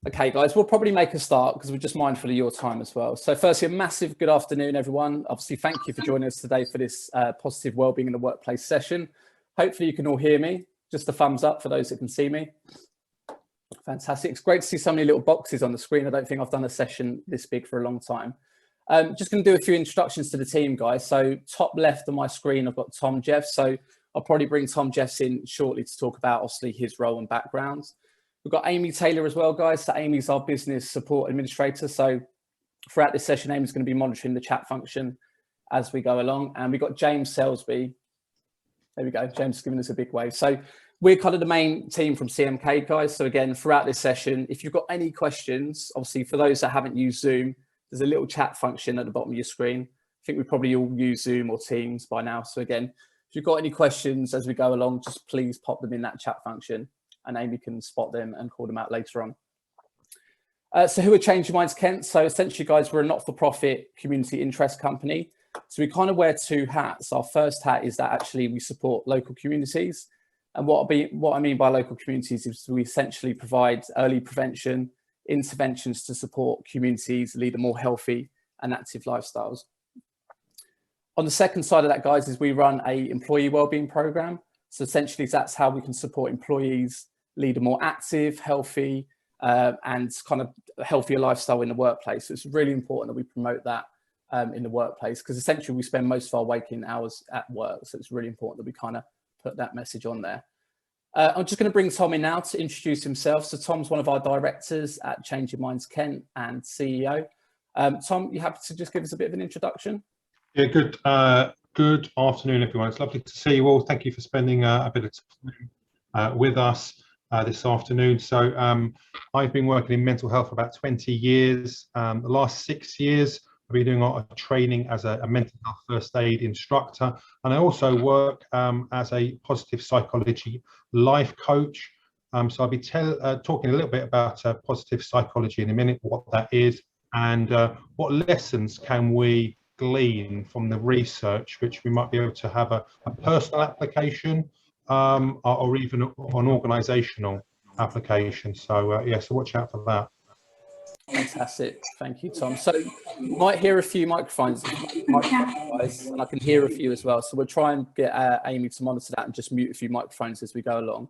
Okay, guys, we'll probably make a start because we're just mindful of your time as well. So firstly, a massive good afternoon, everyone. Obviously, thank you for joining us today for this positive wellbeing in the workplace session. Hopefully you can all hear me. Just a thumbs up for those that can see me. Fantastic. It's great to see so many little boxes on the screen. I don't think I've done a session this big for a long time. Just going to do a few introductions to the team, guys. So top left of my screen, I've got Tom Jeffs. So I'll probably bring Tom Jeffs in shortly to talk about, obviously, his role and background. We've got Amy Taylor as well, guys. So Amy's our business support administrator. So throughout this session, Amy's going to be monitoring the chat function as we go along. And we've got James Selsby. There we go. James is giving us a big wave. So we're kind of the main team from CMK, guys. So again, throughout this session, if you've got any questions, obviously for those that haven't used Zoom, there's a little chat function at the bottom of your screen. I think we probably all use Zoom or Teams by now. So again, if you've got any questions as we go along, just please pop them in that chat function and Amy can spot them and call them out later on. So who are Change Your Minds Kent? So essentially, guys, we're a not-for-profit community interest company. So we kind of wear two hats. Our first hat is that actually we support local communities. And what I mean by local communities is we essentially provide early prevention, interventions to support communities lead a more healthy and active lifestyles. On the second side of that, guys, is we run a employee wellbeing program. So essentially, that's how we can support employees lead a more active, healthy, and kind of healthier lifestyle in the workplace. So it's really important that we promote that in the workplace because essentially we spend most of our waking hours at work. So it's really important that we kind of put that message on there. I'm just going to bring Tom in now to introduce himself. So Tom's one of our directors at Change Your Minds Kent and CEO. Tom, you happy to just give us a bit of an introduction? Yeah, good afternoon, everyone. It's lovely to see you all. Thank you for spending a bit of time with us this afternoon. So I've been working in mental health for about 20 years. The last 6 years, I've been doing a training as a mental health first aid instructor. And I also work as a positive psychology life coach. So I'll be talking a little bit about positive psychology in a minute, what that is, and what lessons can we glean from the research, which we might be able to have a personal application or even an organisational application. So yeah, so watch out for that. Fantastic, thank you, Tom. So you might hear a few microphones, guys, and I can hear a few as well. So we'll try and get Amy to monitor that and just mute a few microphones as we go along.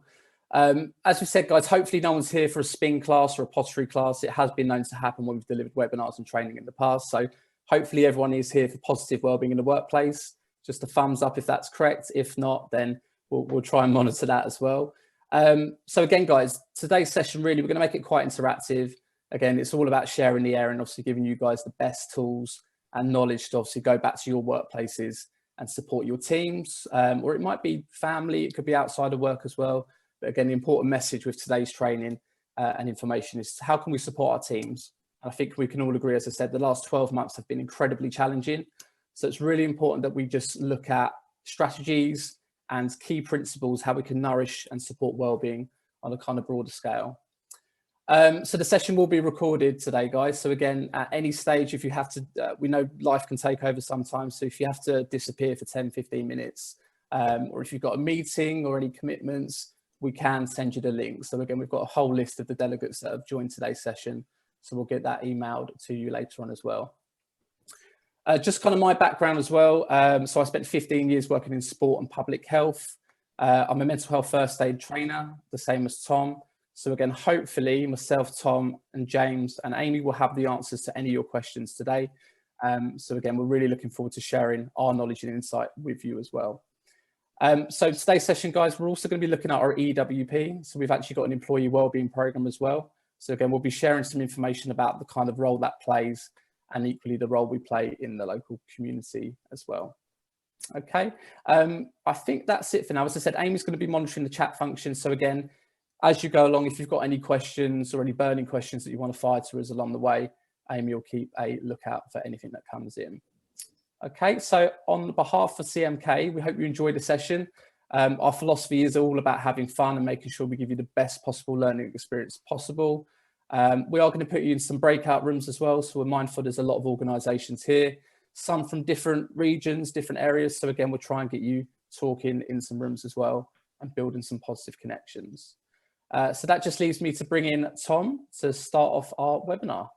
As we said, guys, hopefully no one's here for a spin class or a pottery class. It has been known to happen when we've delivered webinars and training in the past. So hopefully everyone is here for positive wellbeing in the workplace. Just a thumbs up if that's correct. If not, then we'll try and monitor that as well. So again, guys, today's session, really, we're going to make it quite interactive. Again, it's all about sharing the air and obviously giving you guys the best tools and knowledge to obviously go back to your workplaces and support your teams, or it might be family, it could be outside of work as well. But again, the important message with today's training and information is how can we support our teams? And I think we can all agree, as I said, the last 12 months have been incredibly challenging. So it's really important that we just look at strategies and key principles, how we can nourish and support wellbeing on a kind of broader scale. So the session will be recorded today, guys. So again, at any stage, if you have to, we know life can take over sometimes. So if you have to disappear for 10, 15 minutes, or if you've got a meeting or any commitments, we can send you the link. So again, we've got a whole list of the delegates that have joined today's session. So we'll get that emailed to you later on as well. Just kind of my background as well. So I spent 15 years working in sport and public health. I'm a mental health first aid trainer, the same as Tom. So again, hopefully myself, Tom and James and Amy will have the answers to any of your questions today. So again, we're really looking forward to sharing our knowledge and insight with you as well. So today's session, guys, we're also going to be looking at our EWP. So we've actually got an employee wellbeing program as well. So again, we'll be sharing some information about the kind of role that plays and equally the role we play in the local community as well. Okay, I think that's it for now. As I said, Amy's going to be monitoring the chat function. So again, as you go along, if you've got any questions or any burning questions that you want to fire to us along the way, Amy will keep a lookout for anything that comes in. Okay, so on behalf of CMK, we hope you enjoyed the session. Our philosophy is all about having fun and making sure we give you the best possible learning experience possible. We are going to put you in some breakout rooms as well. So we're mindful there's a lot of organisations here, some from different regions, different areas. So again, we'll try and get you talking in some rooms as well and building some positive connections. So that just leaves me to bring in Tom to start off our webinar.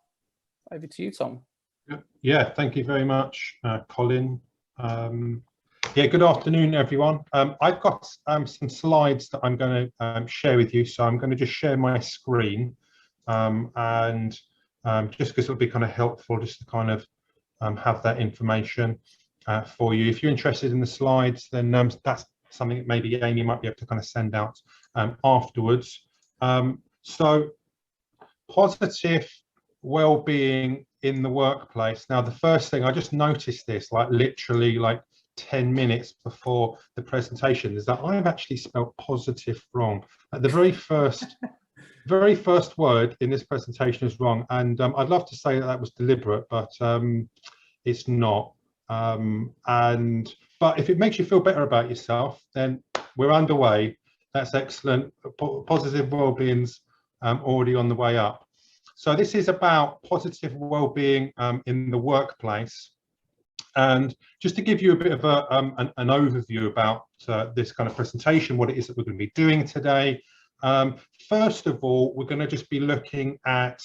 Over to you, Tom. Yeah, thank you very much, Colin. Yeah, good afternoon, everyone. I've got some slides that I'm going to share with you. So I'm going to just share my screen, and just because it'll be kind of helpful just to kind of have that information for you. If you're interested in the slides, then that's something that maybe Amy might be able to kind of send out afterwards. So positive well-being in the workplace. Now, the first thing I just noticed this, like literally like 10 minutes before the presentation, is that I've actually spelled positive wrong. At the very first word in this presentation is wrong, and I'd love to say that that was deliberate, but it's not. But if it makes you feel better about yourself, then we're underway. That's excellent. Positive well-being's already on the way up. So this is about positive well-being in the workplace. And just to give you a bit of an overview about this kind of presentation, what it is that we're going to be doing today. First of all, we're going to just be looking at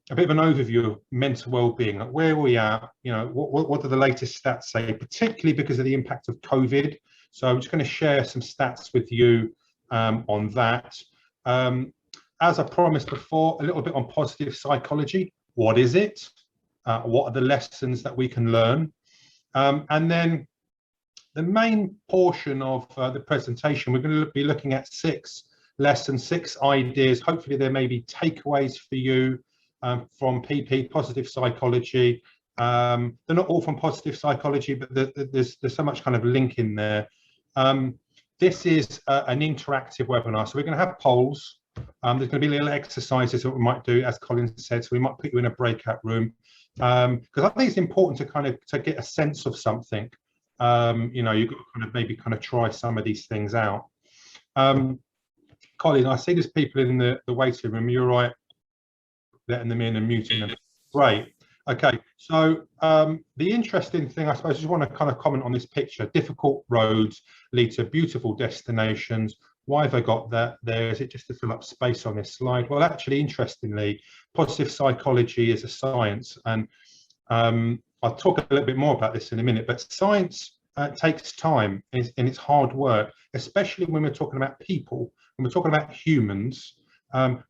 a bit of an overview of mental well-being, like where we are, you know, what do the latest stats say, particularly because of the impact of COVID. So I'm just going to share some stats with you on that. As I promised before, a little bit on positive psychology. What is it? What are the lessons that we can learn? And then the main portion of the presentation, we're going to be looking at 6 lessons, 6 ideas. Hopefully there may be takeaways for you from PP, positive psychology. They're not all from positive psychology, but there's so much kind of link in there. This is an interactive webinar, so we're going to have polls. There's going to be little exercises that we might do, as Colin said, so we might put you in a breakout room, because I think it's important to kind of get a sense of something. You know, you've got to kind of maybe kind of try some of these things out. Colin, I see there's people in the waiting room. You're right, letting them in and muting them. Great. Okay, so the interesting thing, I suppose, I just want to kind of comment on this picture. Difficult roads lead to beautiful destinations. Why have I got that there? Is it just to fill up space on this slide? Well, actually, interestingly, positive psychology is a science, and I'll talk a little bit more about this in a minute, but science takes time and it's hard work, especially when we're talking about people. When we're talking about humans,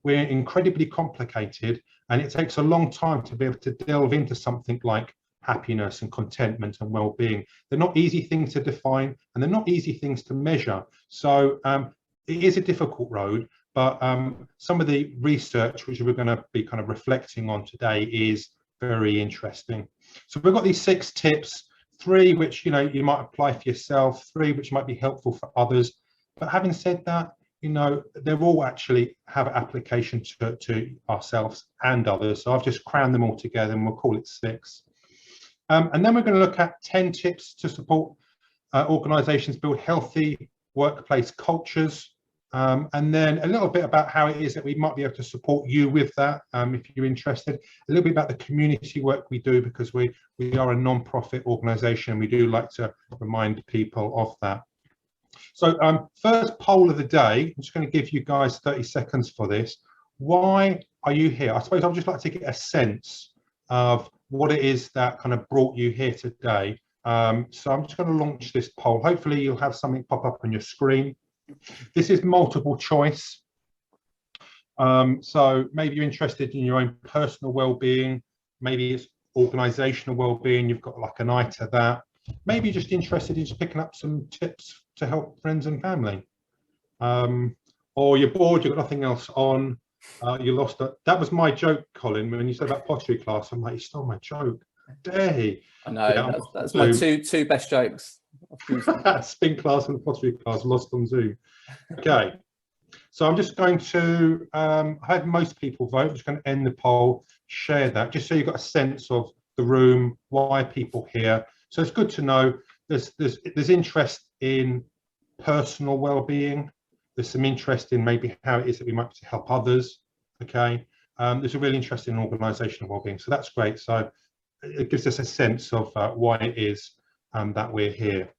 we're incredibly complicated, and it takes a long time to be able to delve into something like happiness and contentment and well-being. They're not easy things to define, and they're not easy things to measure. So it is a difficult road, but some of the research which we're going to be kind of reflecting on today is very interesting. So we've got these 6 tips, 3 which, you know, you might apply for yourself, 3 which might be helpful for others. But having said that, you know, they're all actually have application to ourselves and others. So I've just crammed them all together, and we'll call it 6. And then we're going to look at 10 tips to support organisations build healthy workplace cultures. And then a little bit about how it is that we might be able to support you with that, if you're interested. A little bit about the community work we do, because we are a non-profit organisation. We do like to remind people of that. So first poll of the day, I'm just going to give you guys 30 seconds for this. Why are you here? I suppose I'd just like to get a sense of what it is that kind of brought you here today. So I'm just going to launch this poll. Hopefully you'll have something pop up on your screen. This is multiple choice. So maybe you're interested in your own personal well-being. Maybe it's organisational well-being. You've got like an eye to that. Maybe you're just interested in just picking up some tips to help friends and family. Or you're bored, you've got nothing else on. You lost it. That was my joke, Colin, when you said about pottery class. I'm like, you stole my joke. Dang. I know, yeah, that's my two best jokes. Spin class and pottery class lost on Zoom. Okay, so I'm just going to I had most people vote. I'm just going to end the poll, share that, just so you've got a sense of the room, why people here. So it's good to know there's interest in personal well-being. There's some interest in maybe how it is that we might be able to help others. Okay, there's a really interest in organisational well-being, so that's great. So it gives us a sense of why it is that we're here.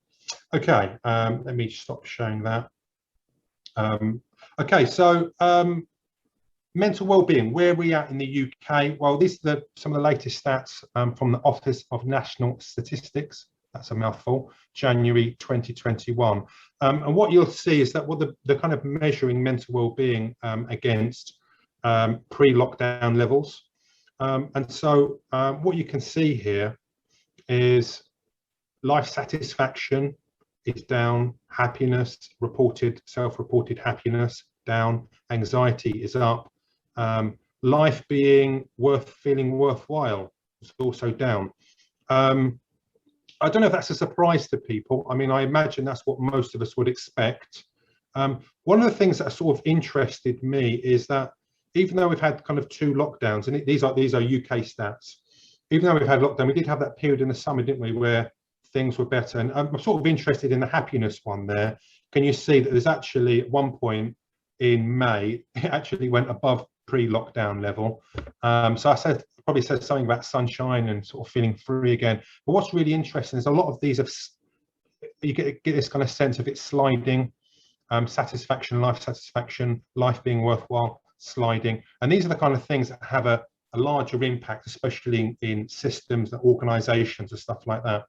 Okay, let me stop showing that. Okay, so mental well-being, where are we at in the UK? Well, these are some of the latest stats from the Office of National Statistics. That's a mouthful, January 2021. And what you'll see is that what they're kind of measuring mental well-being against pre-lockdown levels. And so what you can see here is life satisfaction is down, happiness, self-reported happiness down, anxiety is up, life being feeling worthwhile is also down. I don't know if that's a surprise to people. I mean, I imagine that's what most of us would expect. One of the things that sort of interested me is that even though we've had kind of 2 lockdowns, and these are UK stats, even though we've had lockdown, we did have that period in the summer, didn't we, where things were better. And I'm sort of interested in the happiness one there. Can you see that there's actually at one point in May, it actually went above pre-lockdown level. So I probably said something about sunshine and sort of feeling free again. But what's really interesting is a lot of these you get this kind of sense of it sliding, satisfaction, life being worthwhile, sliding. And these are the kind of things that have a larger impact, especially in systems and organizations and stuff like that.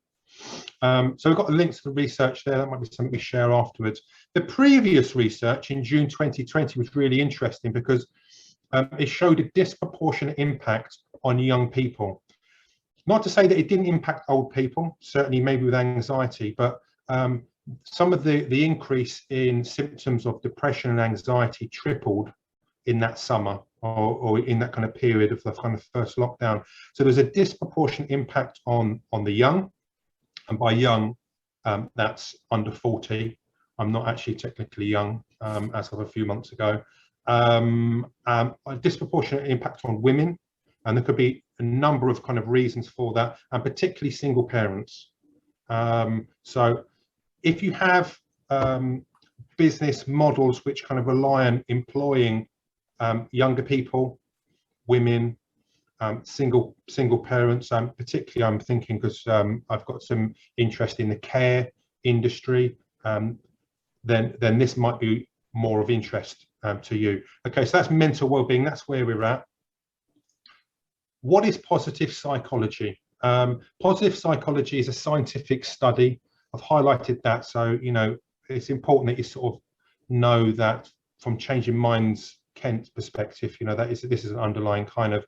So we've got the links to the research there. That might be something we share afterwards. The previous research in June 2020 was really interesting because it showed a disproportionate impact on young people. Not to say that it didn't impact old people, certainly maybe with anxiety, but some of the increase in symptoms of depression and anxiety tripled in that summer or in that kind of period of the kind of first lockdown. So there's a disproportionate impact on the young, and by young, that's under 40. I'm not actually technically young as of a few months ago. A disproportionate impact on women, and there could be a number of kind of reasons for that, and particularly single parents. So if you have business models which kind of rely on employing younger people, women, single parents, particularly I'm thinking because I've got some interest in the care industry, then this might be more of interest to you. Okay, so that's mental well-being, that's where we're at. What is positive psychology? Positive psychology is a scientific study. I've highlighted that, so you know it's important that you sort of know that from Changing Minds Kent perspective, you know this is an underlying kind of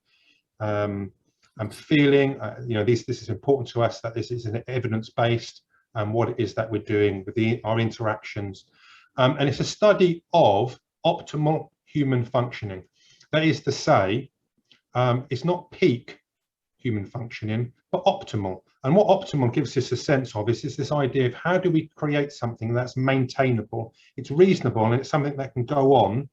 feeling. You know, this is important to us, that this is an evidence-based and what it is that we're doing with our interactions. And it's a study of optimal human functioning. That is to say, it's not peak human functioning, but optimal. And what optimal gives us a sense of is this idea of how do we create something that's maintainable, it's reasonable, and it's something that can go on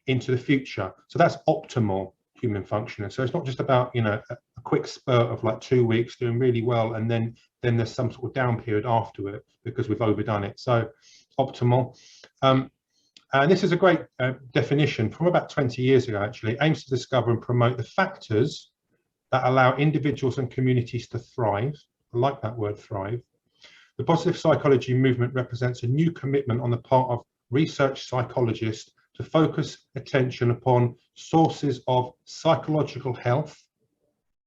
into the future. So that's optimal human functioning. So it's not just about, you know, a quick spurt of like 2 weeks doing really well, and then there's some sort of down period after it because we've overdone it. So optimal. And this is a great definition from about 20 years ago, actually. It aims to discover and promote the factors that allow individuals and communities to thrive. I like that word, thrive. The positive psychology movement represents a new commitment on the part of research psychologists to focus attention upon sources of psychological health,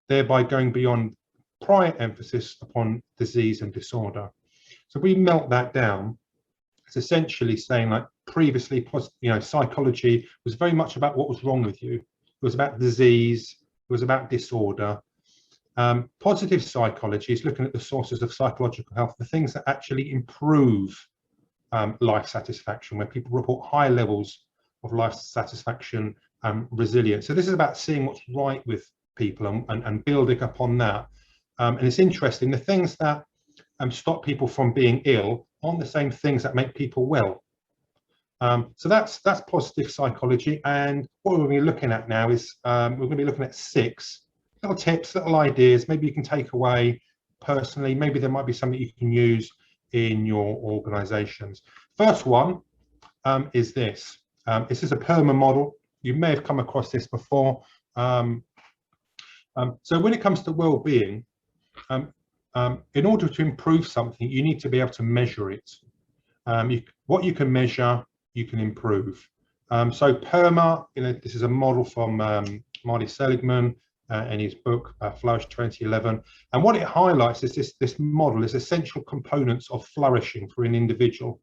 thereby going beyond prior emphasis upon disease and disorder. So we melt that down. It's essentially saying, like, previously, you know, psychology was very much about what was wrong with you. It was about disease, it was about disorder. Positive psychology is looking at the sources of psychological health, the things that actually improve life satisfaction, where people report high levels of life satisfaction and resilience. So this is about seeing what's right with people and building upon that. And it's interesting, the things that stop people from being ill aren't the same things that make people well. So that's positive psychology. And what we're going to be looking at now is we're going to be looking at 6 little tips, little ideas, maybe you can take away personally, maybe there might be something you can use in your organizations. First one is this. This is a PERMA model. You may have come across this before. So when it comes to well-being, in order to improve something, you need to be able to measure it. What you can measure, you can improve. So PERMA, this is a model from Marty Seligman in his book Flourish 2011, and what it highlights is this model is essential components of flourishing for an individual.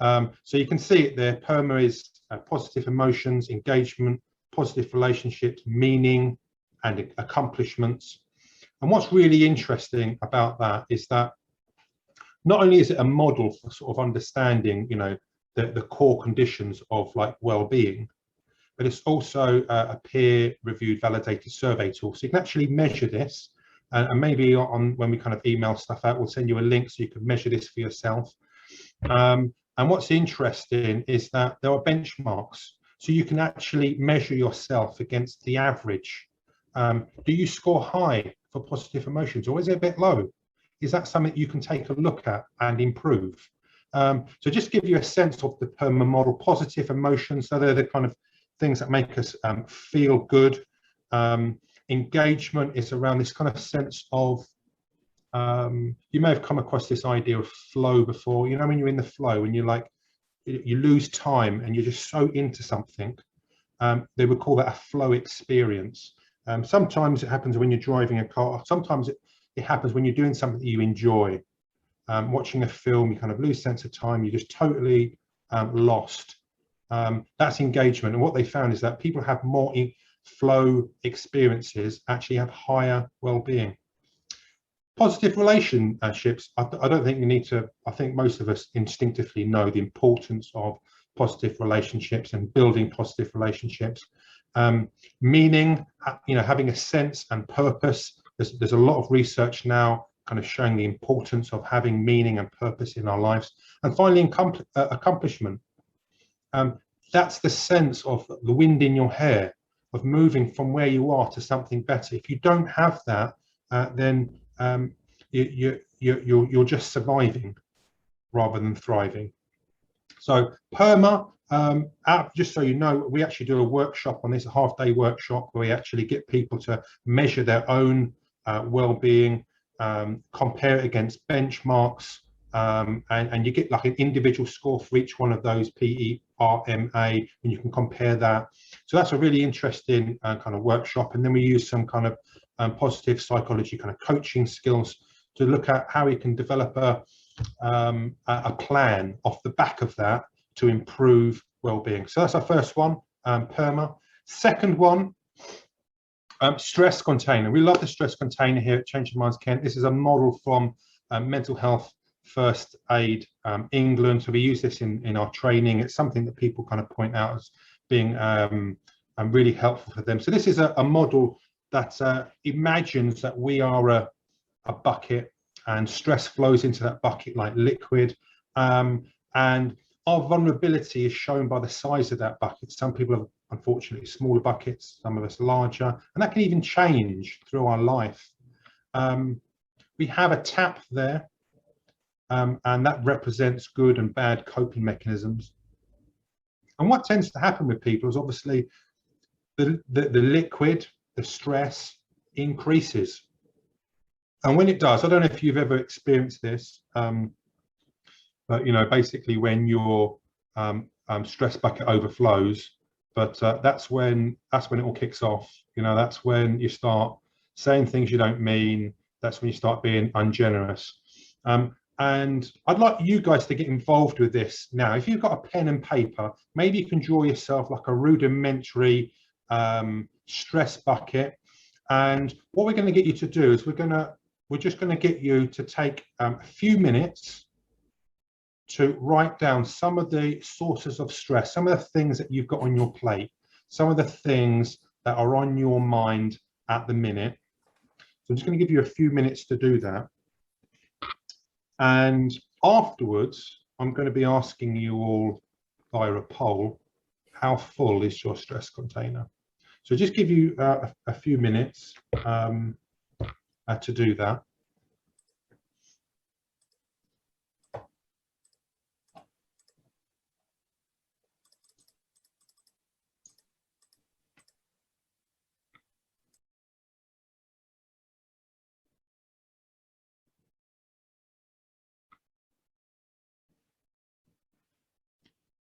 So you can see it there. PERMA is positive emotions, engagement, positive relationships, meaning, and accomplishments. And what's really interesting about that is that not only is it a model for sort of understanding, the core conditions of like well-being, but it's also a peer-reviewed, validated survey tool. So you can actually measure this, and maybe when we kind of email stuff out, we'll send you a link so you can measure this for yourself. And what's interesting is that there are benchmarks, so you can actually measure yourself against the average. Do you score high for positive emotions, or is it a bit low? Is that something you can take a look at and improve? So just give you a sense of the PERMA model. Positive emotions, so they're the kind of things that make us feel good. Engagement is around this kind of sense of, you may have come across this idea of flow before. When you're in the flow, when you lose time and you're just so into something, they would call that a flow experience. Sometimes it happens when you're driving a car. Sometimes it happens when you're doing something that you enjoy. Watching a film, you kind of lose sense of time. You're just totally lost. That's engagement. And what they found is that people have more flow experiences actually have higher well-being. Positive relationships, I don't think you need to, I think most of us instinctively know the importance of positive relationships and building positive relationships. Meaning, having a sense and purpose. There's a lot of research now kind of showing the importance of having meaning and purpose in our lives. And finally, accomplishment. That's the sense of the wind in your hair, of moving from where you are to something better. If you don't have that, then you're just surviving rather than thriving. So PERMA, just so you know, we actually do a workshop on this, a half-day workshop where we actually get people to measure their own well-being, compare it against benchmarks, and you get like an individual score for each one of those PERMA, and you can compare that. So that's a really interesting kind of workshop. And then we use some kind of positive psychology kind of coaching skills to look at how we can develop a plan off the back of that to improve well-being. So that's our first one, PERMA. Second one, stress container. We love the stress container here at Change Your Minds Kent. This is a model from Mental Health First Aid England. So we use this in our training. It's something that people kind of point out as being really helpful for them. So this is a model that imagines that we are a bucket, and stress flows into that bucket like liquid, and our vulnerability is shown by the size of that bucket. Some people have unfortunately smaller buckets, some of us larger, and that can even change through our life. We have a tap there, and that represents good and bad coping mechanisms. And what tends to happen with people is obviously the liquid, the stress increases. And when it does, I don't know if you've ever experienced this, but basically when your stress bucket overflows, but that's when it all kicks off. That's when you start saying things you don't mean. That's when you start being ungenerous. And I'd like you guys to get involved with this now. If you've got a pen and paper, maybe you can draw yourself like a rudimentary stress bucket. And what we're going to get you to do is we're just going to get you to take a few minutes to write down some of the sources of stress, some of the things that you've got on your plate, some of the things that are on your mind at the minute. So I'm just going to give you a few minutes to do that. And afterwards, I'm going to be asking you all via a poll, how full is your stress container? So just give you a few minutes to do that.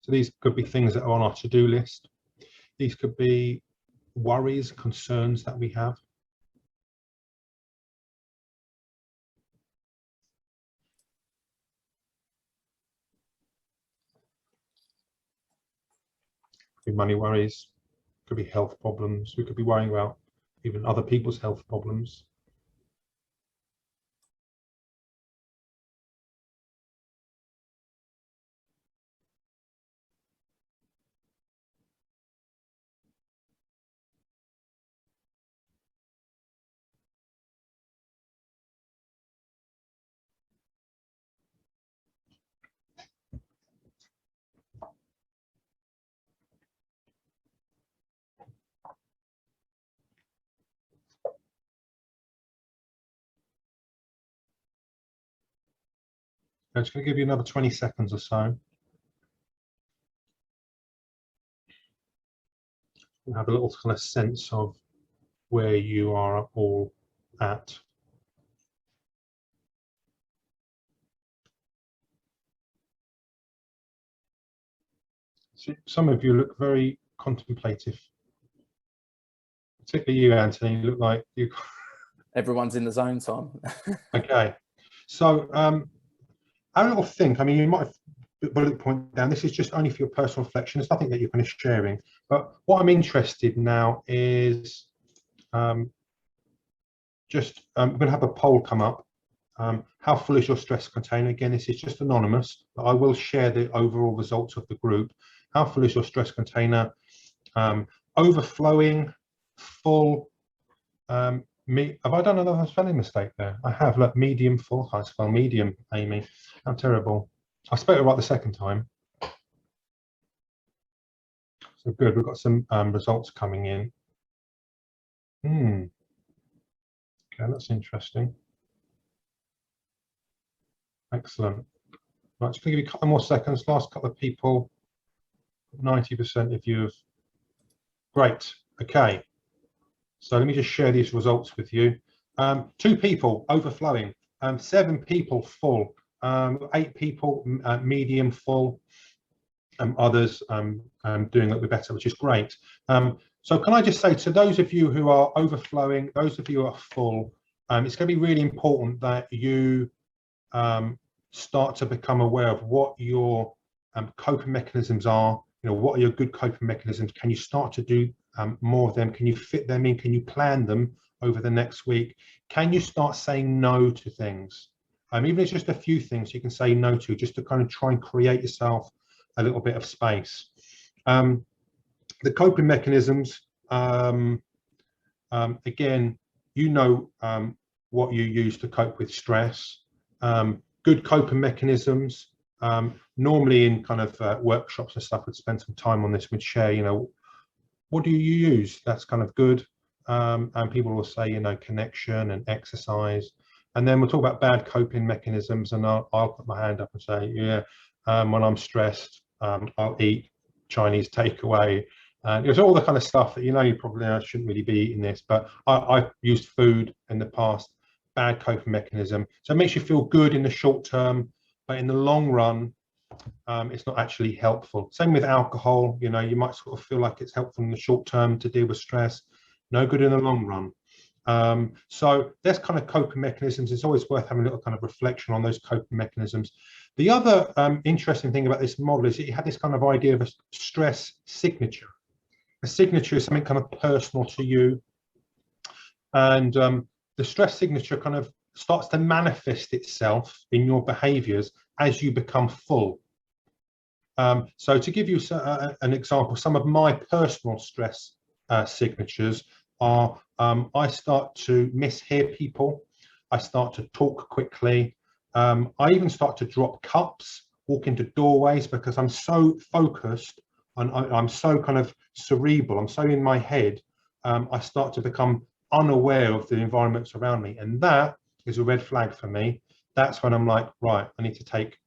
So these could be things that are on our to-do list. These could be worries, concerns that we have. Could be money worries, could be health problems. We could be worrying about even other people's health problems. I'm just going to give you another 20 seconds or so. And have a little kind of sense of where you are all at. So some of you look very contemplative. Particularly you, Anthony, you look like you. Everyone's in the zone, Tom. Okay. So have a little think. I mean, you might have bullet point down. This is just only for your personal reflection. It's nothing that you're kind of sharing. But what I'm interested now is we're going to have a poll come up. How full is your stress container? Again, this is just anonymous, but I will share the overall results of the group. How full is your stress container? Overflowing, full. Have I done another spelling mistake there? I have. Look, medium, full. I spell medium, Amy. How terrible. I spelled it right the second time. So good. We've got some results coming in. Okay, that's interesting. Excellent. Right, just going to give you a couple more seconds. Last couple of people. 90% of you have. Great. Okay. So let me just share these results with you. 2 people overflowing, 7 people full, 8 people medium full, others doing a little bit better, which is great. So can I just say to those of you who are overflowing, those of you who are full, it's going to be really important that you start to become aware of what your coping mechanisms are. You know, what are your good coping mechanisms? Can you start to do more of them? Can you fit them in? Can you plan them over the next week? Can you start saying no to things? Even if it's just a few things you can say no to, just to kind of try and create yourself a little bit of space. The coping mechanisms, again, you know what you use to cope with stress. Good coping mechanisms. Normally in kind of workshops and stuff, we'd spend some time on this, we'd share, you know, what do you use that's kind of good? And people will say, you know, connection and exercise. And then we'll talk about bad coping mechanisms, and I'll put my hand up and say, yeah, when I'm stressed, I'll eat Chinese takeaway. It's all the kind of stuff that, you know, you probably shouldn't really be eating this, but I've used food in the past, bad coping mechanism. So it makes you feel good in the short term, but in the long run, it's not actually helpful. Same with alcohol. You know, you might sort of feel like it's helpful in the short term to deal with stress, no good in the long run. So there's kind of coping mechanisms. It's always worth having a little kind of reflection on those coping mechanisms. The other interesting thing about this model is that you had this kind of idea of a stress signature. A signature is something kind of personal to you, and the stress signature kind of starts to manifest itself in your behaviors as you become full. So to give you an example, some of my personal stress signatures are I start to mishear people, I start to talk quickly, I even start to drop cups, walk into doorways, because I'm so focused and I'm so kind of cerebral, I'm so in my head, I start to become unaware of the environments around me, and that is a red flag for me. That's when I'm like, right, I need to take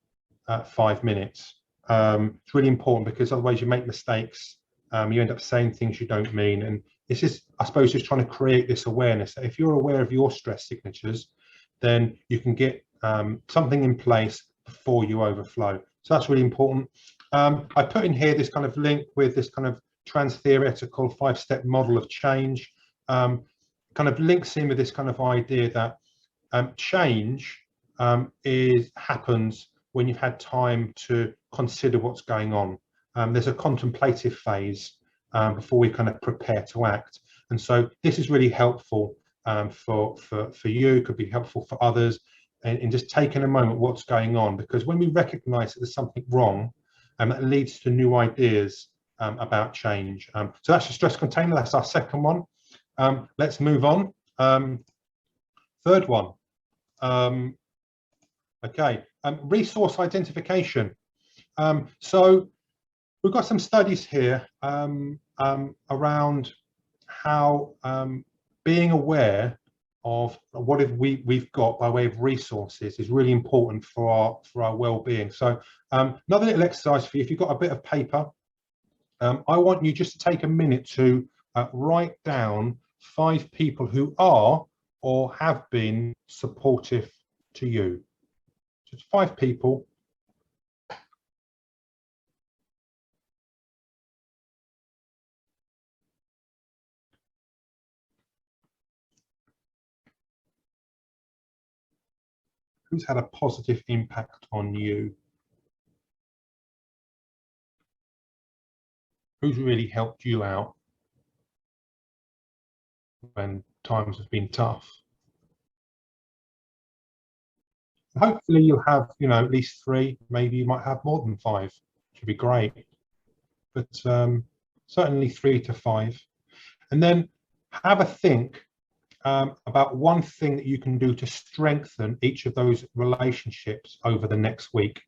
5 minutes. It's really important, because otherwise you make mistakes, you end up saying things you don't mean, and this is, I suppose, just trying to create this awareness that if you're aware of your stress signatures, then you can get something in place before you overflow. So that's really important. I put in here this kind of link with this kind of trans-theoretical 5-step model of change. Kind of links in with this kind of idea that change happens when you've had time to consider what's going on. There's a contemplative phase before we kind of prepare to act, and so this is really helpful for you, could be helpful for others, in just taking a moment what's going on, because when we recognize that there's something wrong, that leads to new ideas about change. So that's the stress container, that's our second one. Let's move on. Third one. Okay, resource identification. So we've got some studies here around how being aware of what we've got by way of resources is really important for our well-being. So another little exercise for you, if you've got a bit of paper, I want you just to take a minute to write down 5 people who are or have been supportive to you. Just 5 people. Who's had a positive impact on you? Who's really helped you out when times have been tough? Hopefully you'll have, you know, at least 3, maybe you might have more than 5, which would be great, but certainly 3 to 5. And then have a think about one thing that you can do to strengthen each of those relationships over the next week.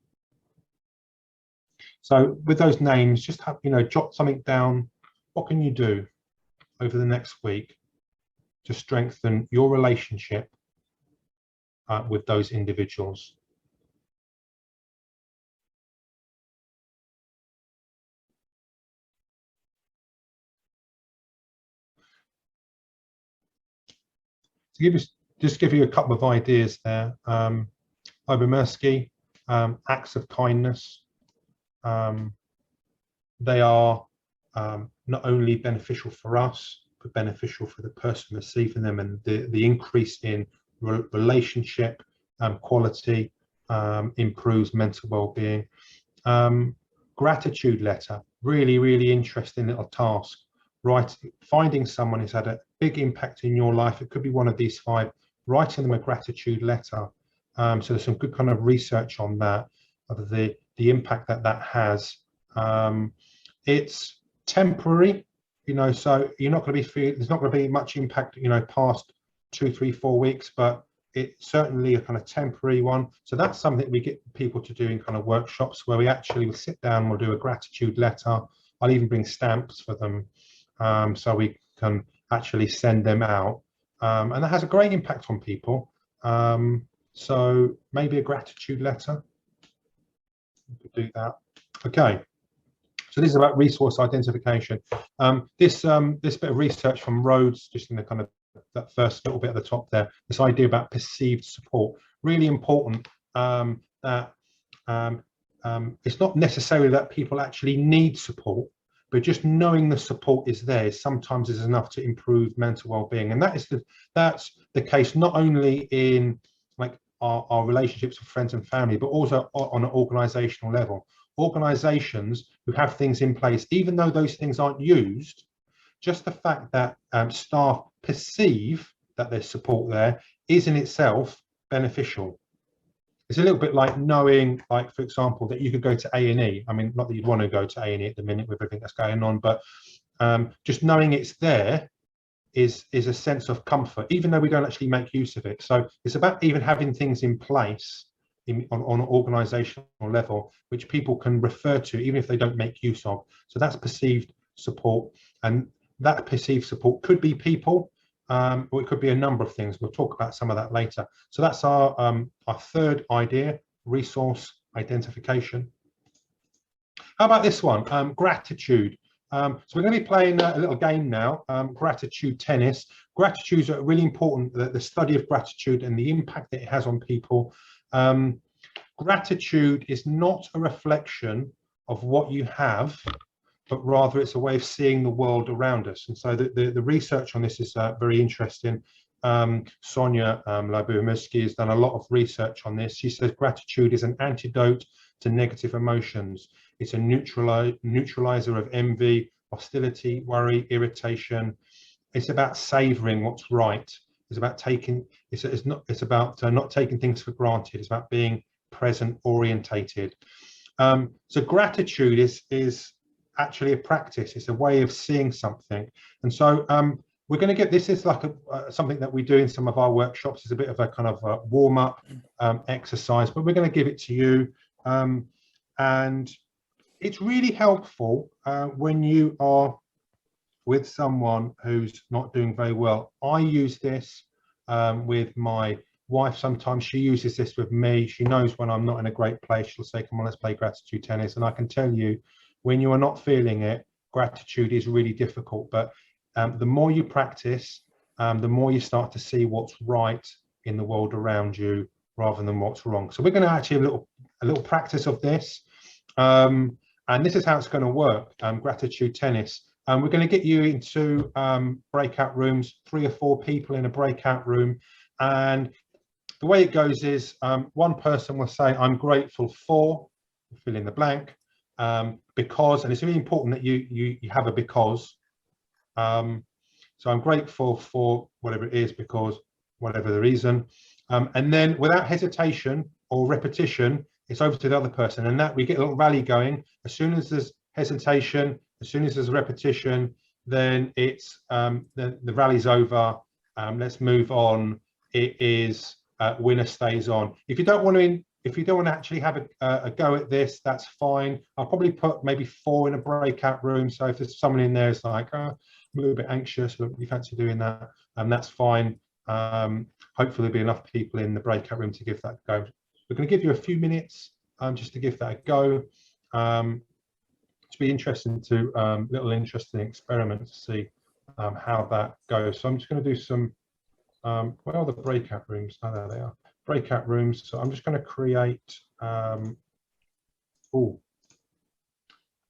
So with those names, just have, you know, jot something down. What can you do over the next week to strengthen your relationship with those individuals? To give you a couple of ideas there. Obermersky, acts of kindness. They are not only beneficial for us, but beneficial for the person receiving them, and the increase in relationship quality improves mental well-being. Gratitude letter, really interesting little task. Finding someone who's had a big impact in your life, it could be one of these 5, writing them a gratitude letter. So there's some good kind of research on that, of the impact that has. It's temporary, you know, so you're not going to be there's not going to be much impact, you know, past 2, 3, 4 weeks, but it's certainly a kind of temporary one. So that's something we get people to do in kind of workshops, where we actually will sit down, we'll do a gratitude letter. I'll even bring stamps for them, so we can actually send them out, and that has a great impact on people. So maybe a gratitude letter, we could do that. Okay, so this is about resource identification. This bit of research from Rhodes, just in the kind of that first little bit at the top there, this idea about perceived support, really important. That it's not necessarily that people actually need support, but just knowing the support is there sometimes is enough to improve mental well-being. And that's the case not only in like our relationships with friends and family, but also on an organizational level. Organizations who have things in place, even though those things aren't used, just the fact that staff perceive that there's support there is in itself beneficial. It's a little bit like knowing, like, for example, that you could go to A&E. I mean, not that you'd want to go to A&E at the minute with everything that's going on, but just knowing it's there is a sense of comfort, even though we don't actually make use of it. So it's about even having things in place on an organizational level, which people can refer to, even if they don't make use of. So that's perceived support, and that perceived support could be people, or it could be a number of things. We'll talk about some of that later. So that's our third idea, resource identification. How about this one, gratitude? So we're going to be playing a little game now, gratitude tennis. Gratitude is really important, the study of gratitude and the impact that it has on people. Gratitude is not a reflection of what you have, but rather it's a way of seeing the world around us. And so the research on this is very interesting. Sonia Labumusky has done a lot of research on this. She says gratitude is an antidote to negative emotions. It's a neutralizer of envy, hostility, worry, irritation. It's about savoring what's right. It's about taking, it's about not taking things for granted. It's about being present orientated. So gratitude is actually a practice. It's a way of seeing something. And so we're going to get, this is like something that we do in some of our workshops. It's a bit of a kind of a warm-up exercise, but we're going to give it to you. And it's really helpful when you are with someone who's not doing very well. I use this with my wife. Sometimes she uses this with me. She knows when I'm not in a great place. She'll say, come on, let's play gratitude tennis. And I can tell you, when you are not feeling it, gratitude is really difficult. But the more you practice, the more you start to see what's right in the world around you rather than what's wrong. So we're going to actually have a little practice of this. And this is how it's going to work, gratitude tennis. We're going to get you into breakout rooms, 3 or 4 people in a breakout room. And the way it goes is one person will say, I'm grateful for, fill in the blank, because, and it's really important that you have a because. So I'm grateful for whatever it is, because whatever the reason. And then without hesitation or repetition, it's over to the other person, and that we get a little rally going. As soon as there's hesitation, as soon as there's repetition, then it's the rally's over. Let's move on. It is winner stays on. If you don't want to actually have a go at this, that's fine. I'll probably put maybe 4 in a breakout room. So if there's someone in there who's like, oh, I'm a little bit anxious, look, you fancy doing that, that's fine. Hopefully there'll be enough people in the breakout room to give that a go. We're going to give you a few minutes just to give that a go. To be interesting to little interesting experiment to see how that goes. So I'm just going to do some where are the breakout rooms? Oh, there they are, breakout rooms. So I'm just going to create going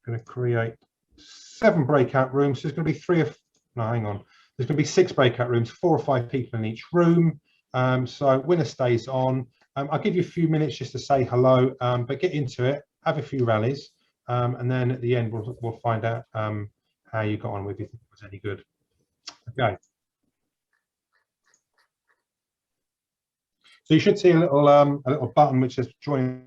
to create 7 breakout rooms. There's going to be 3 of no, hang on, there's going to be 6 breakout rooms, 4 or 5 people in each room. So winner stays on. I'll give you a few minutes just to say hello, but get into it, have a few rallies, and then at the end we'll find out how you got on with it, if it was any good. Okay. So you should see a little button which says join.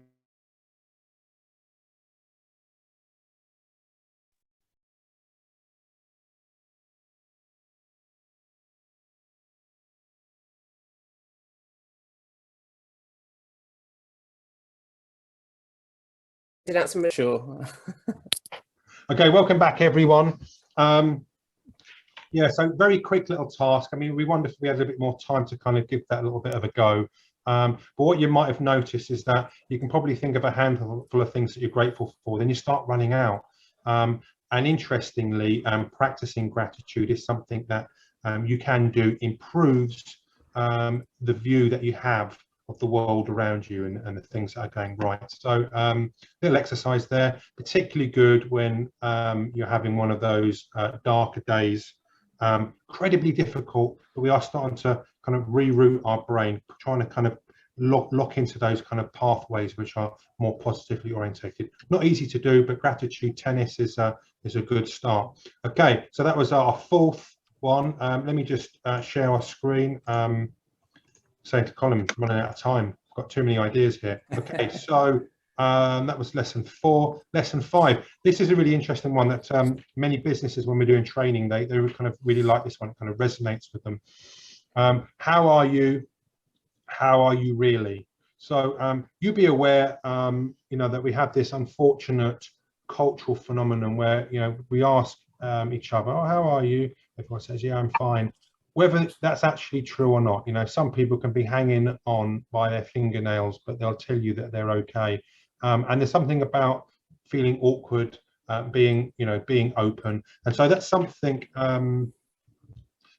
Sure. Okay, welcome back everyone. Yeah, so very quick little task. I mean, we wonder if we had a bit more time to kind of give that a little bit of a go. But what you might have noticed is that you can probably think of a handful of things that you're grateful for, then you start running out. And interestingly, practicing gratitude is something that you can do, improves the view that you have of the world around you and the things that are going right. So little exercise there, particularly good when you're having one of those darker days. Incredibly difficult, but we are starting to kind of reroute our brain, trying to kind of lock into those kind of pathways which are more positively orientated. Not easy to do, but gratitude tennis is a good start. Okay, so that was our 4th one. Let me just share our screen. Saying to Colin, I'm running out of time. I've got too many ideas here. Okay, so that was lesson 4. Lesson 5. This is a really interesting one that many businesses, when we're doing training, they kind of really like this one. It kind of resonates with them. How are you? How are you really? So you be aware, you know, that we have this unfortunate cultural phenomenon where, you know, we ask each other, oh, how are you? Everyone says, yeah, I'm fine. Whether that's actually true or not, you know, some people can be hanging on by their fingernails, but they'll tell you that they're okay. And there's something about feeling awkward, being open. And so that's something,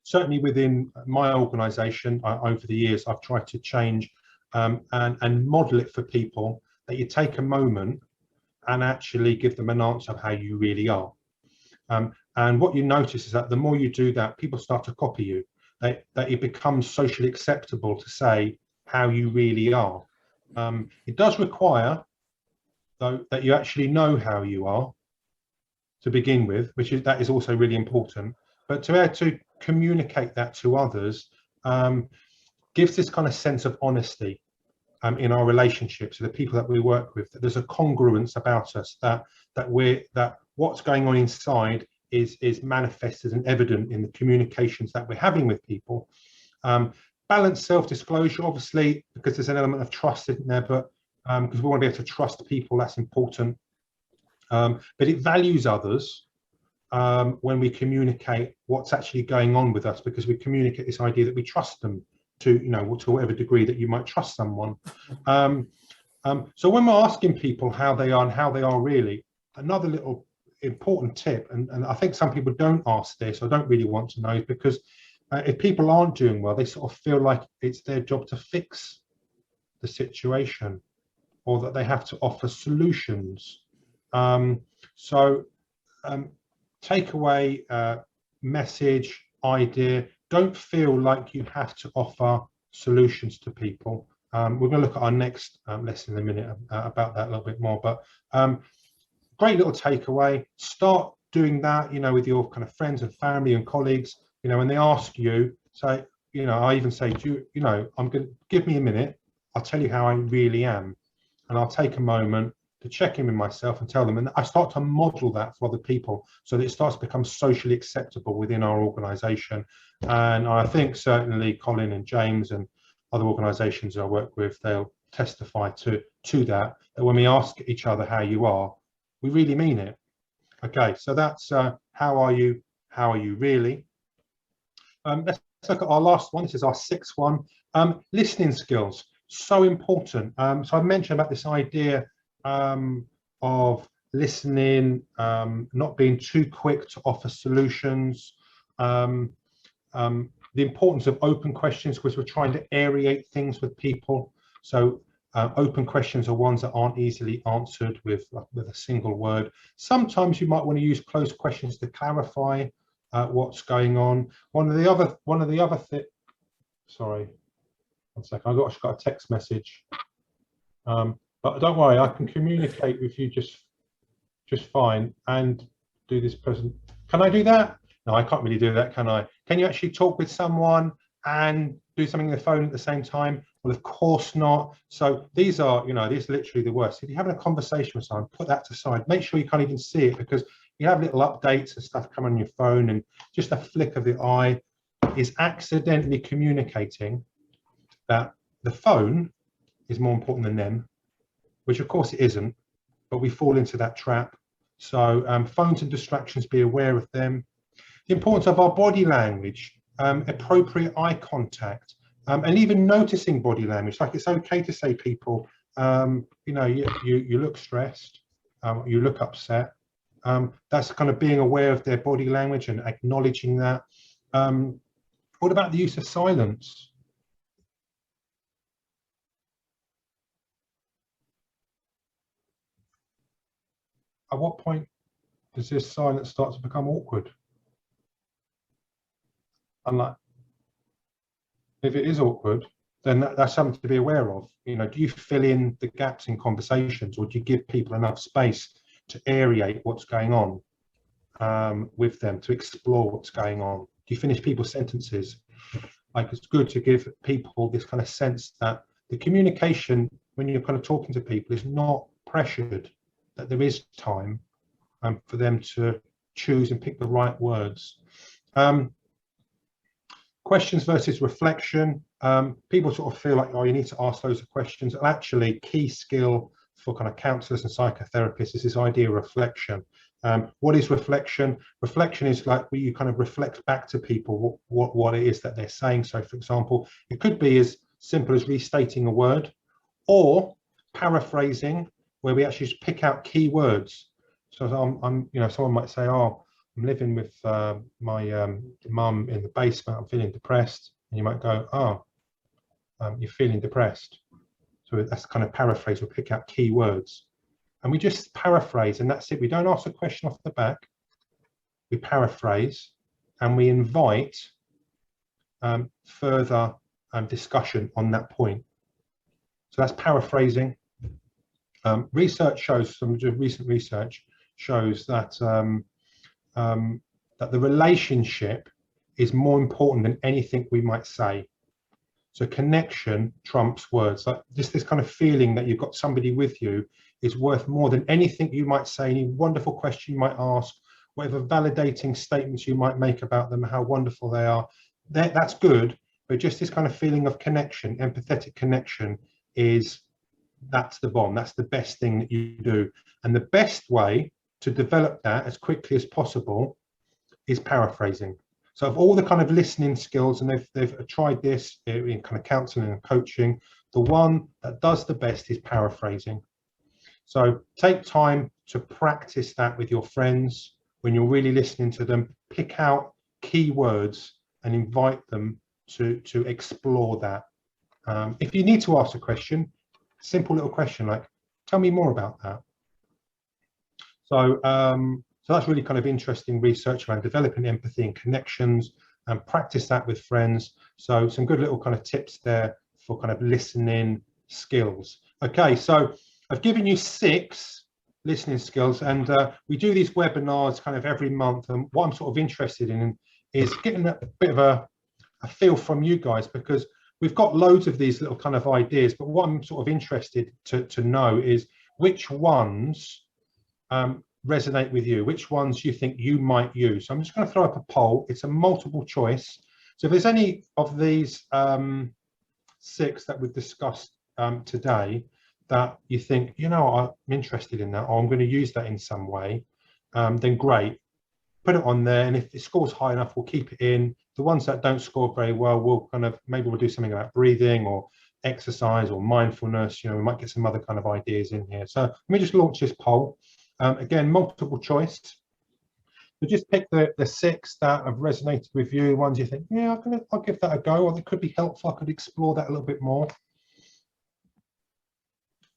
certainly within my organization, over the years, I've tried to change and model it for people, that you take a moment and actually give them an answer of how you really are. And what you notice is that the more you do that, people start to copy you. That it becomes socially acceptable to say how you really are. It does require, though, that you actually know how you are to begin with, that is also really important. But to be able to communicate that to others gives this kind of sense of honesty in our relationships, so the people that we work with, that there's a congruence about us, that what's going on inside is manifested and evident in the communications that we're having with people. Balanced self-disclosure, obviously, because there's an element of trust in there, but because we want to be able to trust people, that's important. But it values others when we communicate what's actually going on with us, because we communicate this idea that we trust them to, to whatever degree that you might trust someone. So when we're asking people how they are and how they are really, another little important tip, and I think some people don't ask this or don't really want to know, is because if people aren't doing well, they sort of feel like it's their job to fix the situation, or that they have to offer solutions. Takeaway message, idea, don't feel like you have to offer solutions to people. We're going to look at our next lesson in a minute about that a little bit more, but great little takeaway. Start doing that, with your kind of friends and family and colleagues, when they ask you, say, I even say, I'm going to give me a minute, I'll tell you how I really am, and I'll take a moment to check in with myself and tell them, and I start to model that for other people, so that it starts to become socially acceptable within our organisation. And I think certainly Colin and James and other organisations I work with, they'll testify to that when we ask each other how you are, we really mean it. Okay, so that's how are you really. Let's look at our last one. This is our sixth one. Listening skills, so important. So I mentioned about this idea of listening, not being too quick to offer solutions, the importance of open questions, because we're trying to aerate things with people. So open questions are ones that aren't easily answered with a single word. Sometimes you might want to use closed questions to clarify what's going on. One of the other things, sorry, one second, I've got a text message. But don't worry, I can communicate with you just fine and do this present. Can I do that? No, I can't really do that, can I? Can you actually talk with someone and do something on the phone at the same time? Well, of course not. So these are, these are literally the worst. If you're having a conversation with someone, put that to side. Make sure you can't even see it, because you have little updates and stuff come on your phone, and just a flick of the eye is accidentally communicating that the phone is more important than them, which of course it isn't, but we fall into that trap. So phones and distractions, be aware of them. The importance of our body language, appropriate eye contact, and even noticing body language. Like, it's okay to say, people, you look stressed, you look upset. That's kind of being aware of their body language and acknowledging that. What about the use of silence? At what point does this silence start to become awkward? And like, if it is awkward, then that's something to be aware of. Do you fill in the gaps in conversations, or do you give people enough space to aerate what's going on with them, to explore what's going on? Do you finish people's sentences? Like, it's good to give people this kind of sense that the communication, when you're kind of talking to people, is not pressured, that there is time for them to choose and pick the right words. Questions versus reflection. People sort of feel like, oh, you need to ask loads of questions. And actually, key skill for kind of counsellors and psychotherapists is this idea of reflection. What is reflection? Reflection is like where you kind of reflect back to people what it is that they're saying. So, for example, it could be as simple as restating a word, or paraphrasing, where we actually just pick out key words. So someone might say, oh, I'm living with my mum in the basement, I'm feeling depressed. And you might go, oh, you're feeling depressed. So that's kind of paraphrase, or pick out key words. and we just paraphrase, and that's it. We don't ask a question off the back. We paraphrase, and we invite further discussion on that point. So that's paraphrasing. Research shows, some recent research shows that that the relationship is more important than anything we might say. So connection trumps words. Like just this kind of feeling that you've got somebody with you is worth more than anything you might say, any wonderful question you might ask, whatever validating statements you might make about them, how wonderful they are. That's good, but just this kind of feeling of connection, empathetic connection, that's the bomb. That's the best thing that you do. And the best way to develop that as quickly as possible is paraphrasing. So of all the kind of listening skills, and they've tried this in kind of counseling and coaching, the one that does the best is paraphrasing. So take time to practice that with your friends. When you're really listening to them, pick out key words and invite them to explore that. If you need to ask a question, simple little question like, tell me more about that. So so that's really kind of interesting research around developing empathy and connections, and practice that with friends. So some good little kind of tips there for kind of listening skills. Okay, so I've given you 6 listening skills, and we do these webinars kind of every month, and what I'm sort of interested in is getting a bit of a feel from you guys, because we've got loads of these little kind of ideas, but what I'm sort of interested to know is which ones resonate with you, which ones you think you might use. So I'm just going to throw up a poll. It's a multiple choice. So if there's any of these 6 that we've discussed today that you think, you know, I'm interested in that, or I'm going to use that in some way, then great, put it on there. And if it scores high enough, we'll keep it in. The ones that don't score very well, we'll kind of, maybe we'll do something about breathing or exercise or mindfulness. You know, we might get some other kind of ideas in here. So let me just launch this poll. Again, multiple choice. So just pick the 6 that have resonated with you, ones you think, yeah, I'll give that a go, or that could be helpful. I could explore that a little bit more.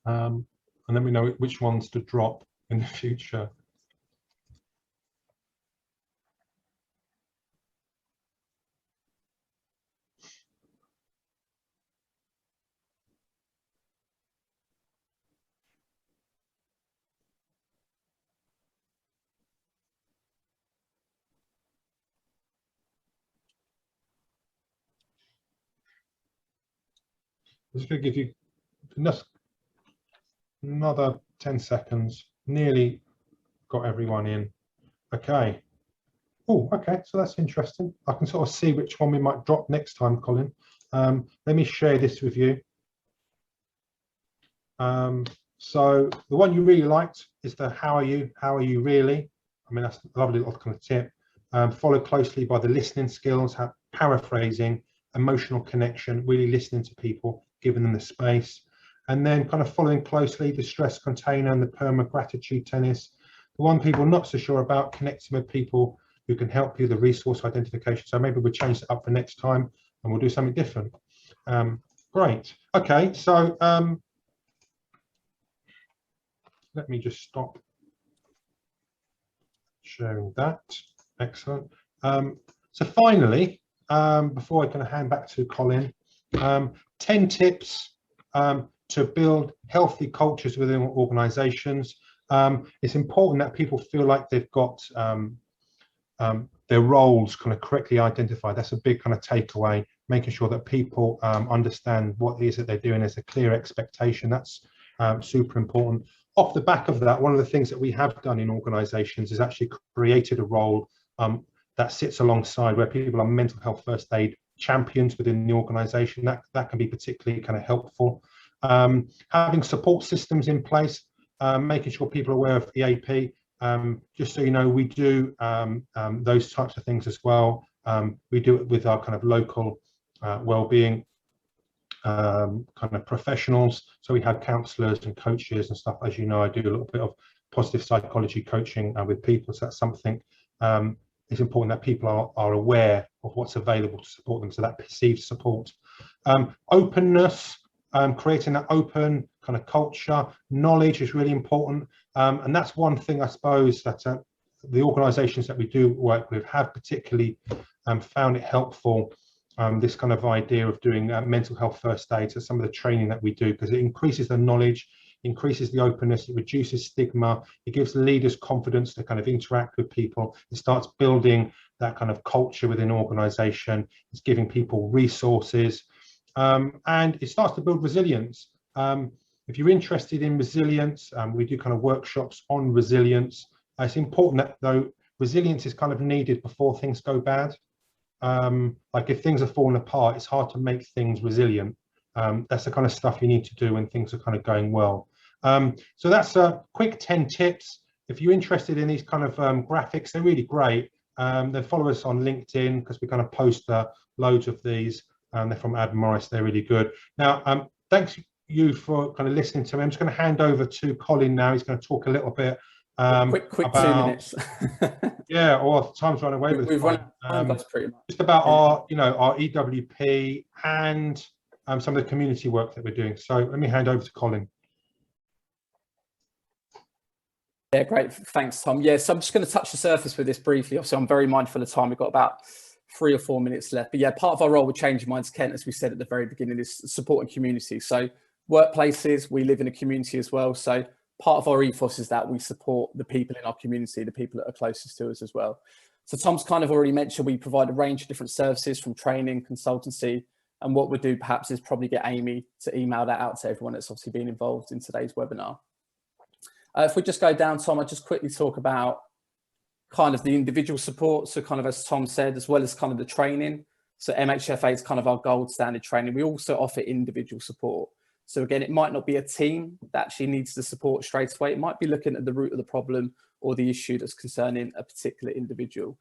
And let me know which ones to drop in the future. I'm just going to give you another 10 seconds. Nearly got everyone in. Okay. Oh, okay. So that's interesting. I can sort of see which one we might drop next time, Colin. Let me share this with you. So the one you really liked is the how are you really? I mean, that's a lovely little kind of tip. Followed closely by the listening skills, paraphrasing, emotional connection, really listening to people, giving them the space. And then kind of following closely the stress container and the PERMA gratitude tennis. The one people are not so sure about, connecting with people who can help you, the resource identification. So maybe we'll change it up for next time and we'll do something different. Great. Okay, so let me just stop sharing that. Excellent. So finally, before I can hand back to Colin, 10 tips to build healthy cultures within organizations. It's important that people feel like they've got their roles kind of correctly identified. That's a big kind of takeaway, making sure that people understand what it is that they're doing. There's a clear expectation. That's super important. Off the back of that, one of the things that we have done in organizations is actually created a role that sits alongside, where people are mental health first aid champions within the organization. That can be particularly kind of helpful. Having support systems in place, making sure people are aware of EAP. Just so you know, we do those types of things as well. We do it with our kind of local wellbeing kind of professionals. So we have counselors and coaches and stuff. As you know, I do a little bit of positive psychology coaching with people. So that's something it's important that people are aware of what's available to support them. So that perceived support. Openness, creating that open kind of culture. Knowledge is really important, and that's one thing I suppose that the organisations that we do work with have particularly found it helpful. This kind of idea of doing mental health first aid, so some of the training that we do, because it increases the knowledge, increases the openness, it reduces stigma, it gives leaders confidence to kind of interact with people, it starts building that kind of culture within an organisation, it's giving people resources, and it starts to build resilience. If you're interested in resilience, we do kind of workshops on resilience. It's important that though resilience is kind of needed before things go bad. Like if things are falling apart, it's hard to make things resilient. That's the kind of stuff you need to do when things are kind of going well. So that's a quick 10 tips. If you're interested in these kind of graphics, they're really great. Then follow us on LinkedIn, because we kind of post loads of these. They're from Ad Morris, they're really good. Now, thanks you for kind of listening to me. I'm just going to hand over to Colin now. He's going to talk a little bit quick about, 2 minutes. Yeah, or time's run away with We've run that's pretty much. just about our, our EWP and some of the community work that we're doing. So let me hand over to Colin. Yeah, great. Thanks, Tom. Yeah, so I'm just going to touch the surface with this briefly. Obviously, I'm very mindful of time. We've got about 3 or 4 minutes left. But yeah, part of our role with Changing Minds Kent, as we said at the very beginning, is supporting community. So workplaces, we live in a community as well. So part of our ethos is that we support the people in our community, the people that are closest to us as well. So Tom's kind of already mentioned we provide a range of different services, from training, consultancy, and what we'll do perhaps is probably get Amy to email that out to everyone that's obviously been involved in today's webinar. If we just go down, Tom, I'll just quickly talk about kind of the individual support. So kind of as Tom said, as well as kind of the training. So MHFA is kind of our gold standard training. We also offer individual support. So again, it might not be a team that actually needs the support straight away. It might be looking at the root of the problem or the issue that's concerning a particular individual.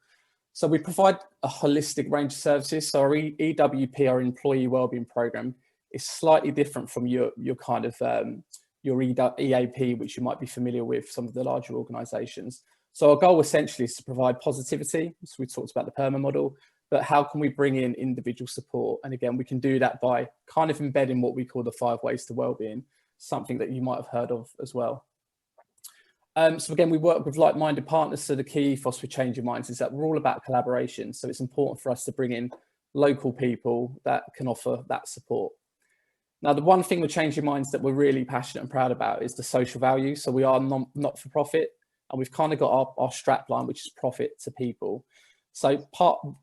So we provide a holistic range of services. So our EWP, our Employee Wellbeing Program, is slightly different from your kind of your EAP, which you might be familiar with some of the larger organisations. So our goal essentially is to provide positivity. So we talked about the PERMA model, but how can we bring in individual support? And again, we can do that by kind of embedding what we call the 5 ways to wellbeing, something that you might have heard of as well. So again, we work with like-minded partners. So the key ethos with Changing Minds is that we're all about collaboration. So it's important for us to bring in local people that can offer that support. Now, the one thing with Changing Minds that we're really passionate and proud about is the social value. So we are not-for-profit, and we've kind of got our strap line, which is profit to people. So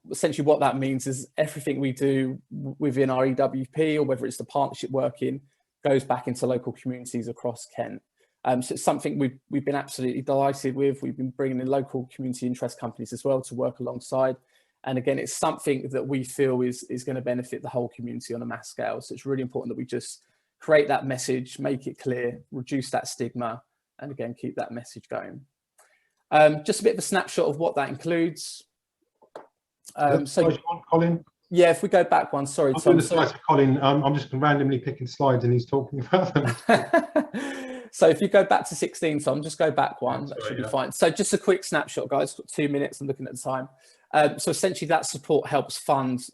essentially what that means is everything we do within our EWP, or whether it's the partnership working, goes back into local communities across Kent. So it's something we've been absolutely delighted with. We've been bringing in local community interest companies as well to work alongside. And again, it's something that we feel is going to benefit the whole community on a mass scale. So it's really important that we just create that message, make it clear, reduce that stigma, and again, keep that message going. Just a bit of a snapshot of what that includes. So, Colin? Yeah, if we go back one, sorry, Tom. Colin, I'm just randomly picking slides and he's talking about them. So if you go back to 16, Tom, just go back one, that should be fine. So just a quick snapshot, guys, got 2 minutes, I'm looking at the time. So essentially that support helps fund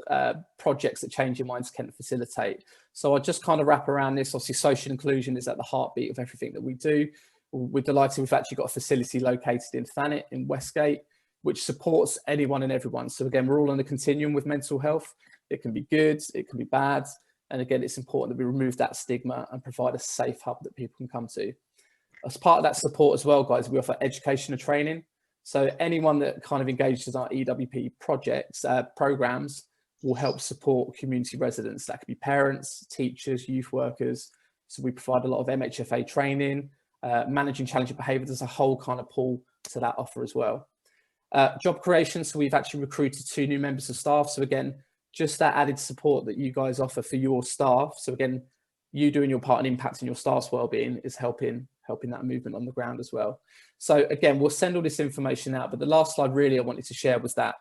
projects that Changing Minds can facilitate. So I'll just kind of wrap around this. Obviously, social inclusion is at the heartbeat of everything that we do. We're delighted we've actually got a facility located in Thanet in Westgate, which supports anyone and everyone. So again, we're all on a continuum with mental health. It can be good, it can be bad. And again, it's important that we remove that stigma and provide a safe hub that people can come to. As part of that support as well, guys, we offer education and training. So anyone that kind of engages in our EWP projects, programs, will help support community residents. That could be parents, teachers, youth workers. So we provide a lot of MHFA training, managing challenging behaviour. There's a whole kind of pull to that offer as well. Job creation, so we've actually recruited 2 new members of staff. So again, just that added support that you guys offer for your staff. So again, you doing your part and impacting your staff's wellbeing is helping that movement on the ground as well. So again, we'll send all this information out, but the last slide really I wanted to share was that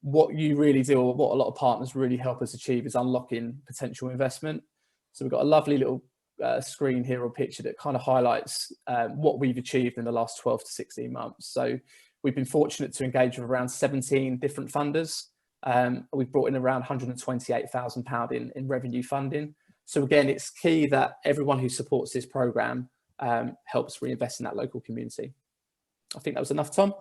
what you really do, or what a lot of partners really help us achieve, is unlocking potential investment. So we've got a lovely little screen here or picture that kind of highlights what we've achieved in the last 12 to 16 months. So we've been fortunate to engage with around 17 different funders. We've brought in around £128,000 in revenue funding. So again, it's key that everyone who supports this program helps reinvest in that local community. I think that was enough, Tom.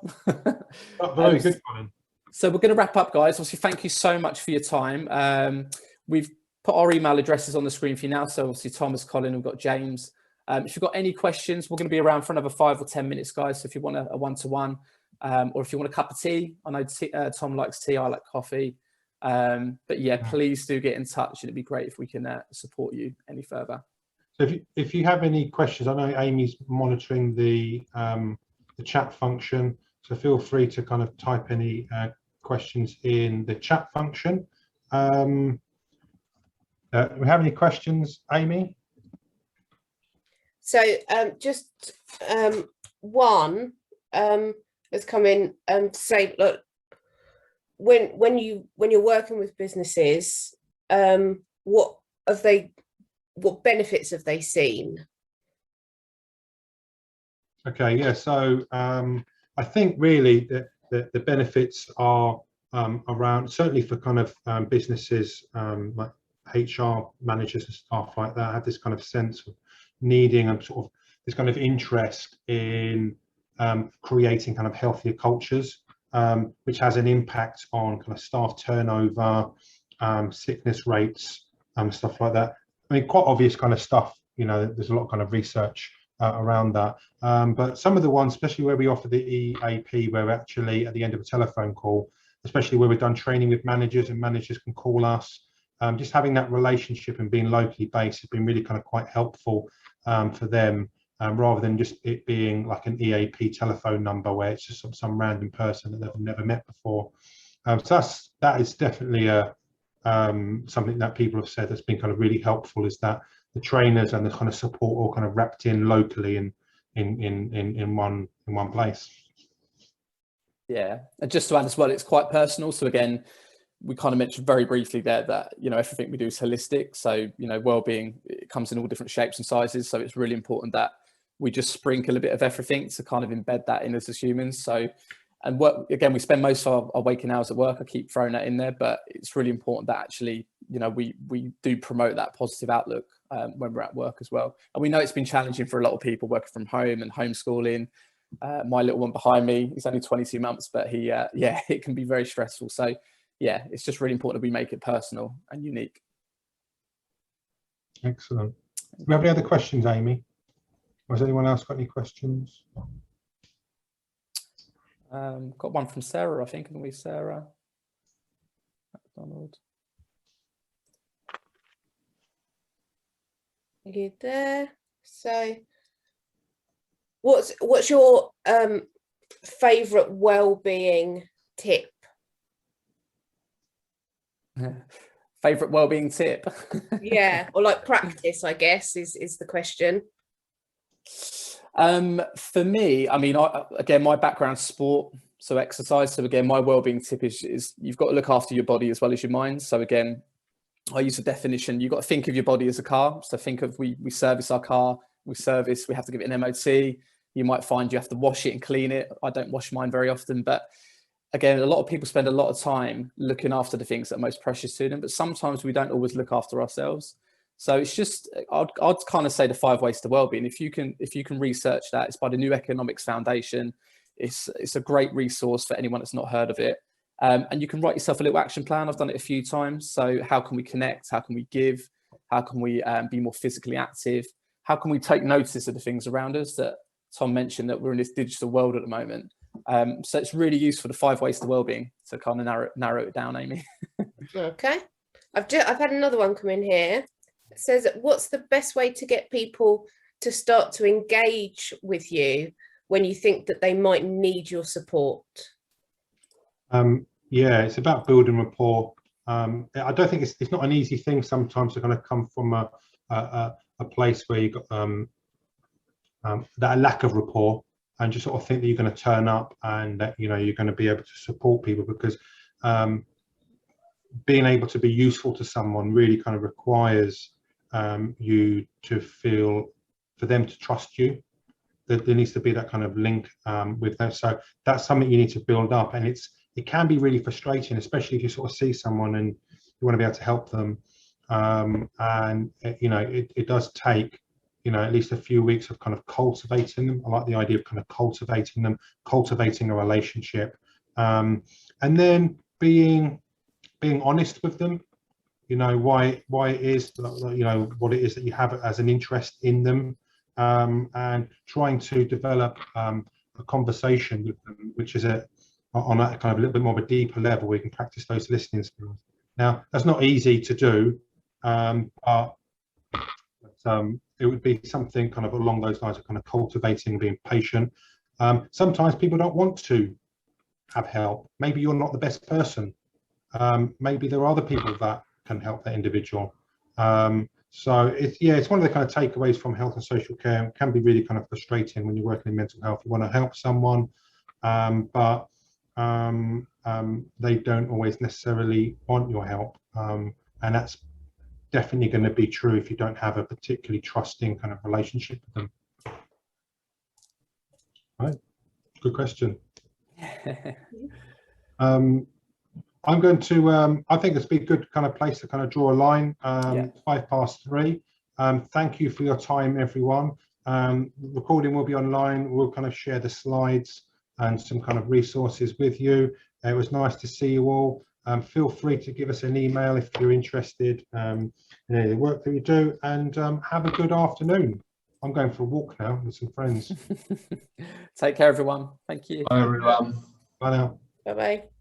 Very good, Colin. So we're going to wrap up, guys. Obviously, thank you so much for your time. We've put our email addresses on the screen for you now. So obviously, Thomas, Colin, we've got James. If you've got any questions, we're going to be around for another 5 or 10 minutes, guys. So if you want a one-to-one, or if you want a cup of tea, I know Tom likes tea, I like coffee. But yeah, please do get in touch. It'd be great if we can support you any further. So if you have any questions, I know Amy's monitoring the chat function, so feel free to kind of type any questions in the chat function. Do we have any questions, Amy? So just one has come in to say, look, when you're working with businesses, what benefits have they seen? Okay, yeah. So I think really that the benefits are around, certainly for kind of businesses like HR managers and stuff like that, have this kind of sense of needing and sort of this kind of interest in creating kind of healthier cultures, which has an impact on kind of staff turnover, sickness rates, stuff like that. I mean, quite obvious kind of stuff, you know, there's a lot of kind of research around that. But some of the ones, especially where we offer the EAP, where actually at the end of a telephone call, especially where we've done training with managers and managers can call us, just having that relationship and being locally based has been really kind of quite helpful for them, rather than just it being like an EAP telephone number where it's just some random person that they've never met before. So that is definitely something that people have said that's been kind of really helpful, is that the trainers and the kind of support all kind of wrapped in locally in one place. Yeah, and just to add as well, it's quite personal. So again, we kind of mentioned very briefly there that, you know, everything we do is holistic. So, you know, wellbeing, it comes in all different shapes and sizes. So it's really important that we just sprinkle a bit of everything to kind of embed that in us as humans. So, and work, again, we spend most of our waking hours at work. I keep throwing that in there, but it's really important that actually, you know, we do promote that positive outlook when we're at work as well. And we know it's been challenging for a lot of people working from home and homeschooling. My little one behind me, he's only 22 months, but he, yeah, it can be very stressful. So yeah, it's just really important that we make it personal and unique. Excellent. Do we have any other questions, Amy? Or has anyone else got any questions? Got one from Sarah, I think. Can we, Sarah? McDonald. You there? So, what's your favourite wellbeing tip? Favorite wellbeing tip? Yeah, or like practice, I guess is the question. For me, I mean, again, my background's sport, so exercise. So again, my wellbeing tip is you've got to look after your body as well as your mind. So again, I use a definition. You've got to think of your body as a car. So think of, we service our car, we have to give it an MOT. You might find you have to wash it and clean it. I don't wash mine very often, but again, a lot of people spend a lot of time looking after the things that are most precious to them, but sometimes we don't always look after ourselves. So it's just, I'd kind of say the 5 ways to wellbeing. If you can research that, it's by the New Economics Foundation. It's a great resource for anyone that's not heard of it. And you can write yourself a little action plan. I've done it a few times. So how can we connect? How can we give? How can we be more physically active? How can we take notice of the things around us that Tom mentioned, that we're in this digital world at the moment? So it's really useful, the 5 ways to wellbeing, to kind of narrow it down, Amy. Okay, I've had another one come in here. It says, what's the best way to get people to start to engage with you when you think that they might need your support? Yeah, it's about building rapport. I don't think it's not an easy thing sometimes to kind of come from a place where you've got that lack of rapport, and just sort of think that you're going to turn up and that, you know, you're going to be able to support people, because being able to be useful to someone really kind of requires you to feel, for them to trust you, that there needs to be that kind of link with them. So that's something you need to build up, and it can be really frustrating, especially if you sort of see someone and you want to be able to help them, and it does take at least a few weeks of kind of cultivating them. I like the idea of kind of cultivating them, cultivating a relationship, and then being honest with them. Why it is, what it is that you have as an interest in them, and trying to develop a conversation with them, which is on a kind of a little bit more of a deeper level where you can practice those listening skills. Now, that's not easy to do, but it would be something kind of along those lines of kind of cultivating, being patient. Sometimes people don't want to have help. Maybe you're not the best person. Maybe there are other people that can help that individual. So it's one of the kind of takeaways from health and social care. It can be really kind of frustrating when you're working in mental health. You want to help someone, but they don't always necessarily want your help, and that's definitely going to be true if you don't have a particularly trusting kind of relationship with them. Right, good question. I'm going to, I think it's be a good kind of place to kind of draw a line, 3:05. Thank you for your time, everyone. Recording will be online. We'll kind of share the slides and some kind of resources with you. It was nice to see you all. Feel free to give us an email if you're interested in any of the work that you do, and have a good afternoon. I'm going for a walk now with some friends. Take care, everyone. Thank you. Bye, everyone. Bye now. Bye-bye.